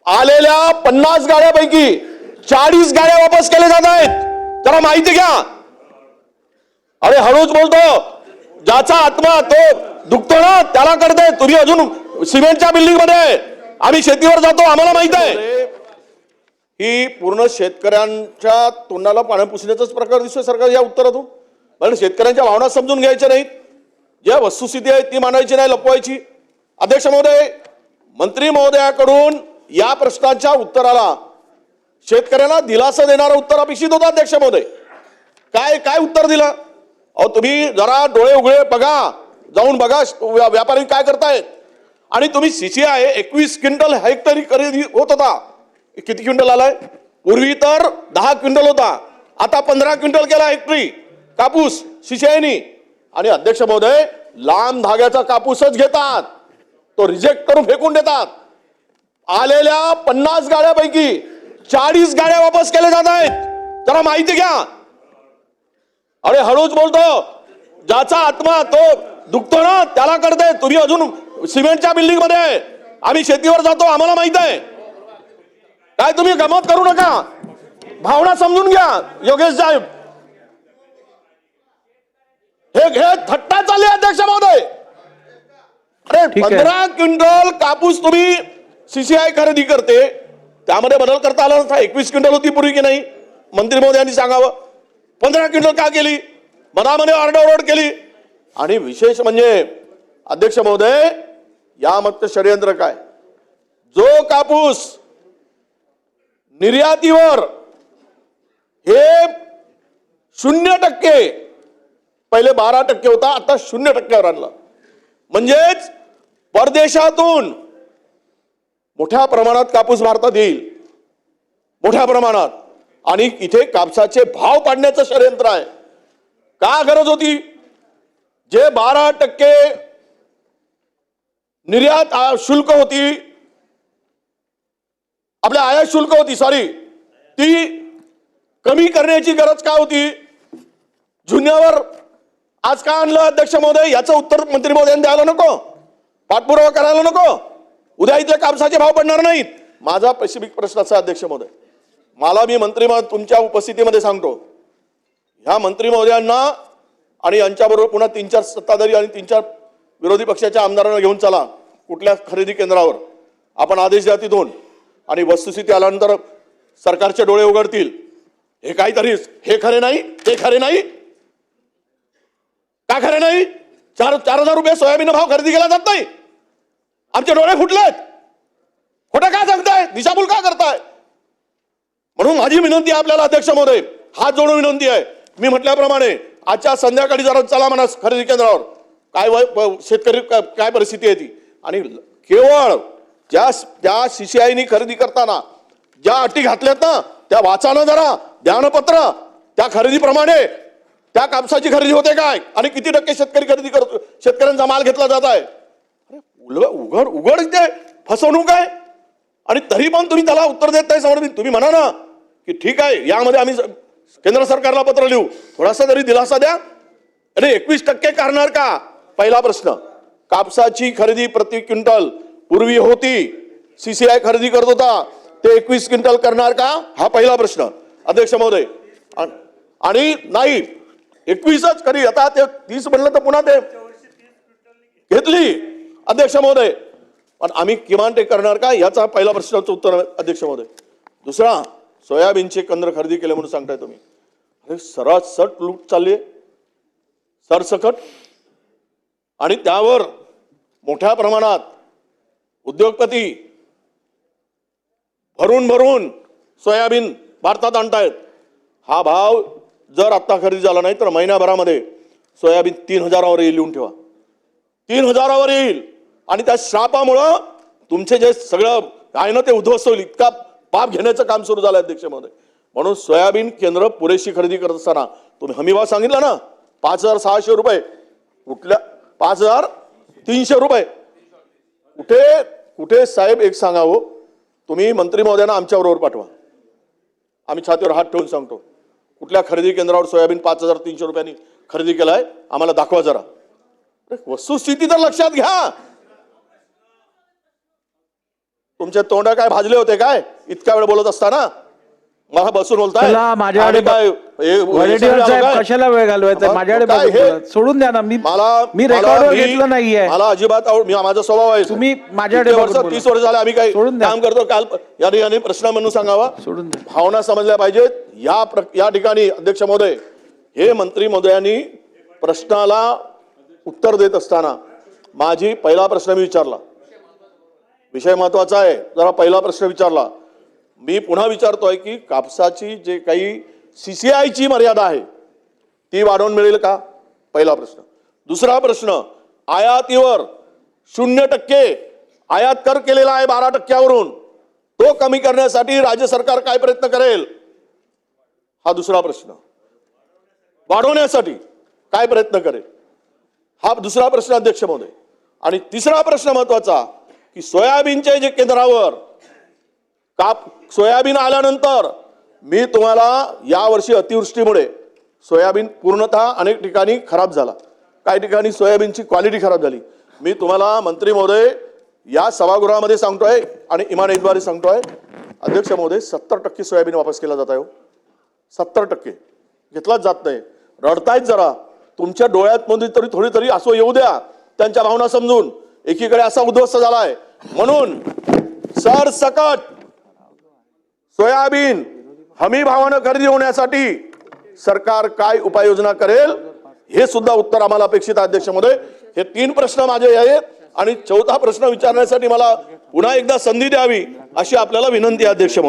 आलेल्या 50 गाड्यापैकी 40 गाड्या वापस केल्या जात आहेत. जरा माहिती घ्या. अरे हळूच बोलतो, ज्याचा आत्मा तो दुखतो ना त्याला कळतंय. तुम्ही अजून सिमेंटच्या बिल्डिंग मध्ये, आम्ही शेतीवर जातो, आम्हाला माहित आहे. ही पूर्ण शेतकऱ्यांच्या तोंडाला पाणी पुसण्याचाच प्रकार दिसतोय सरकार या उत्तरातून. पण शेतकऱ्यांच्या भावना समजून घ्यायच्या नाहीत, ज्या वस्तुस्थिती आहे ती मांडायची नाही, लपवायची. अध्यक्ष महोदय, मंत्री महोदयाकडून या प्रश्नाच्या उत्तराला शेतकऱ्यांना दिलासा देणारं उत्तर अपेक्षित होतं. अध्यक्ष महोदय, काय काय उत्तर दिलं? अहो तुम्ही जरा डोळे उघडे बघा, जाऊन बघा व्यापारी काय करतायत. आणि तुम्ही CCI 21 क्विंटल हेक्टरी खरेदी होत होता, किती क्विंटल आलाय? पूर्वी तर 10 क्विंटल होता, आता 15 क्विंटल केला हेक्टरी कापूस CCIनी. आणि अध्यक्ष महोदय, लांब धाग्याचा कापूसच घेतात, तो रिजेक्ट करून फेकून देतात. आलेल्या 50 गाड्यापैकी 40 गाड्या वापस केल्या जात आहेत. जरा माहिती घ्या. अरे हळूच बोलतो, ज्याचा आत्मा तो दुखतो ना त्याला कळतंय. तुम्ही अजून सिमेंटच्या बिल्डिंग मध्ये, आम्ही शेतीवर जातो, आम्हाला माहित आहे. काय तुम्ही गमत करू नका, भावना समजून घ्या. योगेश साहेब, हे थट्टा चालली अध्यक्ष महोदय. अरे 15 क्विंटल कापूस तुम्ही CCI खरेदी करते, त्यामध्ये बदल करता आला नसता. 21 क्विंटल होती पूर्वी की नाही? मंत्री महोदयांनी सांगावं. 15 क्विंटल का केली? मनामध्ये आरडाओरड केली. आणि विशेष म्हणजे अध्यक्ष महोदय, यामध्ये षडयंत्र काय? जो कापूस निर्यातीवर हे 0%, पहिले 12% होता, आता 0%वर आणला. म्हणजेच परदेशातून मोठ्या प्रमाणात कापूस भारतात येईल, मोठ्या प्रमाणात. आणि इथे कापसाचे भाव पाडण्याचं षडयंत्र आहे. का गरज होती? जे 12% निर्यात शुल्क होती, आपल्या आयात शुल्क होती, सॉरी, ती कमी करण्याची गरज का होती? जुन्यावर आज का आणलं अध्यक्ष महोदय? याचं उत्तर मंत्री महोदयांनी द्यायला नको, पाठपुरावा करायला नको. उद्या इथले कापसाचे भाव पडणार नाहीत. माझा स्पेसिफिक प्रश्न असा अध्यक्ष महोदय, मला मी मंत्री तुमच्या उपस्थितीमध्ये सांगतो, ह्या मंत्री महोदयांना आणि यांच्याबरोबर पुन्हा 3-4 सत्ताधारी आणि 3-4 विरोधी पक्षाच्या आमदारांना घेऊन चला कुठल्या खरेदी केंद्रावर. आपण आदेश द्या तिथून, आणि वस्तुस्थिती आल्यानंतर सरकारचे डोळे उघडतील. हे काहीतरी हे खरे नाही, ते खरे नाही. का खरे नाही? 4,000 रुपये सोयाबीन भाव खरेदी केला जात नाही. आमचे डोळे फुटलेत. खोटं का सांगताय? दिशाभूल का करताय? म्हणून माझी विनंती आहे आपल्याला अध्यक्ष महोदय, हात जोडून विनंती आहे. मी म्हटल्याप्रमाणे आजच्या संध्याकाळी जरा चला म्हणा खरेदी केंद्रावर, काय शेतकरी काय परिस्थिती आहे ती. आणि केवळ ज्या CCIनी खरेदी करताना ज्या अटी घातल्यात ना, त्या वाचानं जरा, ध्यानपत्र त्या खरेदीप्रमाणे त्या कापसाची खरेदी होते काय, आणि किती टक्के शेतकरी खरेदी करतो, शेतकऱ्यांचा माल घेतला जात आहे. उघड उघड इथे फसवणूक आहे. आणि तरी पण तुम्ही त्याला उत्तर देत नाही. समोर तुम्ही म्हणा ना की ठीक आहे, यामध्ये आम्ही केंद्र सरकारला पत्र लिहू, थोडासा तरी दिलासा द्या. अरे 21% करणार का? पहिला प्रश्न. कापसाची खरेदी प्रति क्विंटल पूर्वी होती, CCI खरेदी करत होता, ते 21 क्विंटल करणार का? हा पहिला प्रश्न अध्यक्ष महोदय. आणि नाही 21च खरी, आता ते 30 म्हणलं तर पुन्हा ते घेतली अध्यक्ष महोदय. पण आम्ही किमान ते करणार का? याचा पहिला प्रश्नाचं उत्तर अध्यक्ष महोदय. दुसरा, सोयाबीनचे केंद्र खरेदी केले म्हणून सांगताय तुम्ही. अरे सरसट लूट चालली आहे, सरसकट. आणि त्यावर मोठ्या प्रमाणात उद्योगपती भरून भरून सोयाबीन भारतात आणतायत. हा भाव जर आता खरेदी झाला नाही तर महिन्याभरामध्ये सोयाबीन 3,000वर येईल. लिहून ठेवा, 3,000वर येईल. आणि त्या श्रापामुळं तुमचे जे सगळं आहे ना ते उद्ध्वस्त होईल. इतका पाप घेण्याचं काम सुरू झालं अध्यक्ष महोदय. म्हणून सोयाबीन केंद्र पुरेशी खरेदी करत असताना तुम्ही हमीभाव सांगितला ना 5,600 रुपये, कुठल्या 5,300 रुपये, कुठे कुठे साहेब एक सांगावं, तुम्ही मंत्री महोदयांना आमच्याबरोबर पाठवा, आम्ही छातीवर हात ठेवून सांगतो. कुठल्या खरेदी केंद्रावर सोयाबीन 5,300 रुपयांनी खरेदी केलाय आम्हाला दाखवा जरा. वस्तुस्थिती तर लक्षात घ्या. तुमचे तोंड काय भाजले होते काय इतक्या वेळ बोलत असताना? मला बसून बोलताय चला, माझ्याकडे आणि काय वडेट्टीवार साहेब कशाला वेळ घालवायचा? माझ्याकडे काय बघून हे? बोला. सोडून द्या ना. मी मला रेकॉर्डवर घेतलं नाहीये. मला अजिबात माझा स्वभाव आहे. तुम्ही माझ्याकडे इतके बघून वर्ष बोला. 30 वर्ष झाले आम्ही काही सोडून द्या. काम करतो. काल याने प्रश्न म्हणून सांगावा, सोडून द्या. भावना समजल्या पाहिजेत. या ठिकाणी अध्यक्ष महोदय, हे मंत्री महोदयांनी प्रश्नाला उत्तर देत असताना माझी पहिला प्रश्न मी विचारला, विषय महत्वाचा आहे, जरा पहिला प्रश्न विचारला. मी पुन्हा विचारतोय की कापसाची जे काही CCI मर्यादा आहे ती वाढवून मिळेल का? पहिला प्रश्न. दुसरा प्रश्न, आयातीवर 0% आयात कर केलेला आहे 12%वरून, तो कमी करण्यासाठी राज्य सरकार काय प्रयत्न करेल? हा दुसरा प्रश्न. वाढवण्यासाठी काय प्रयत्न करेल? हा दुसरा प्रश्न अध्यक्ष महोदय. आणि तिसरा प्रश्न महत्वाचा की सोयाबीनचे जे केंद्रावर सोयाबीन आल्यानंतर मी तुम्हाला यावर्षी अतिवृष्टीमुळे सोयाबीन पूर्णतः अनेक ठिकाणी खराब झाला, काही ठिकाणी सोयाबीनची क्वालिटी खराब झाली. मी तुम्हाला मंत्री महोदय या सभागृहामध्ये सांगतोय आणि इमानतद्वारे सांगतोय, अध्यक्ष महोदय 70% सोयाबीन वापस केला जात आहे. 70% घेतलाच जात नाही. रडतायत जरा. तुमच्या डोळ्यात मध्ये तरी थोडी तरी असो येऊ द्या, त्यांच्या भावना समजून. एकीकडे असा उद्ध्वस्त झालाय म्हणून सरसकट सोयाबीन हमी भावानं खरेदी होण्यासाठी सरकार काय उपाययोजना करेल हे सुद्धा उत्तर आम्हाला अपेक्षित आहे अध्यक्ष महोदय. हे 3 प्रश्न माझे आहेत आणि 4था प्रश्न विचारण्यासाठी मला पुन्हा एकदा संधी द्यावी अशी आपल्याला विनंती आहे अध्यक्ष महोदय.